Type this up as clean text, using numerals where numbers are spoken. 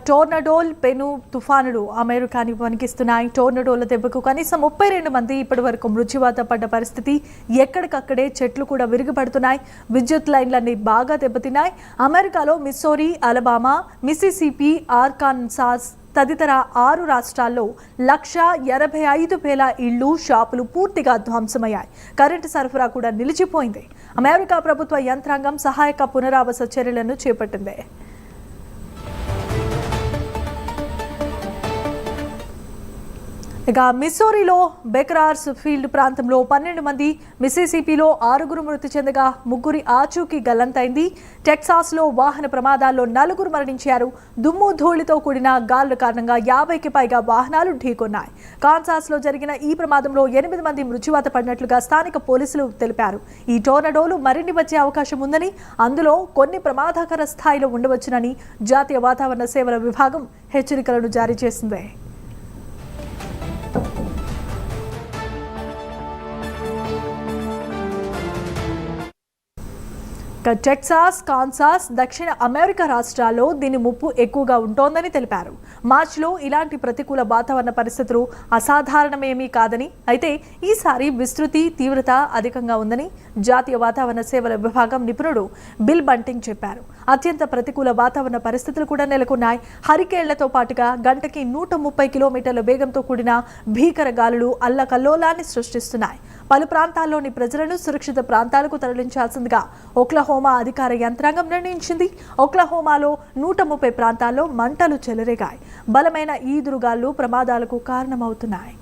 టోర్నడోల్ పెను తుఫానులు అమెరికాని వణికిస్తున్నాయి. టోర్నడోల దెబ్బకు కనీసం 32 మంది ఇప్పటి వరకు మృత్యువాత పడ్డ పరిస్థితి. ఎక్కడికక్కడే చెట్లు కూడా విరిగిపడుతున్నాయి. విద్యుత్ లైన్లన్నీ బాగా దెబ్బతిన్నాయి. అమెరికాలో మిస్సోరీ, అలబామా, మిసిసిపి, ఆర్కాన్సాస్ తదితర 6 రాష్ట్రాల్లో 185,000 ఇళ్లు, షాపులు పూర్తిగా ధ్వంసమయ్యాయి. కరెంటు సరఫరా కూడా నిలిచిపోయింది. అమెరికా ప్రభుత్వ యంత్రాంగం సహాయక పునరావాస చర్యలను చేపట్టింది. ఇక మిస్సోరీలో బెకరార్స్ ఫీల్డ్ ప్రాంతంలో 12 మంది, మిసిసిపిలో 6 మృతి చెందగా 3 ఆచూకీ గల్లంతైంది. టెక్సాస్లో వాహన ప్రమాదాల్లో 4 మరణించారు. దుమ్ము ధూళితో కూడిన గాలుల కారణంగా 50కి పైగా వాహనాలు ఢీకొన్నాయి. కాన్సాస్లో జరిగిన ఈ ప్రమాదంలో 8 మంది మృత్యువాత పడినట్లుగా స్థానిక పోలీసులు తెలిపారు. ఈ టోర్నడోలు మరిన్ని వచ్చే అవకాశం ఉందని, అందులో కొన్ని ప్రమాదకర స్థాయిలో ఉండవచ్చునని జాతీయ వాతావరణ సేవల విభాగం హెచ్చరికలను జారీ చేసింది. టెక్సాస్, కాన్సాస్, దక్షిణ అమెరికా రాష్ట్రాల్లో దీని ముప్పు ఎక్కువగా ఉంటోందని తెలిపారు. మార్చిలో ఇలాంటి ప్రతికూల వాతావరణ పరిస్థితులు అసాధారణమేమీ కాదని, అయితే ఈసారి విస్తృతి, తీవ్రత అధికంగా ఉందని జాతీయ వాతావరణ సేవల విభాగం నిపుణుడు బిల్ బంటింగ్ చెప్పారు. అత్యంత ప్రతికూల వాతావరణ పరిస్థితులు కూడా నెలకొన్నాయి. హరికేళ్లతో పాటుగా గంటకి 130 కిలోమీటర్ల వేగంతో కూడిన భీకర గాలులు అల్లకల్లోలాన్ని సృష్టిస్తున్నాయి. పలు ప్రాంతాల్లోని ప్రజలను సురక్షిత ప్రాంతాలకు తరలించాల్సిందిగా ఓక్లహోమా అధికార యంత్రాంగం నిర్ణయించింది. ఓక్లహోమాలో 130 ప్రాంతాల్లో మంటలు చెలరేగాయి. బలమైన ఈదురుగాలు ప్రమాదాలకు కారణమవుతున్నాయి.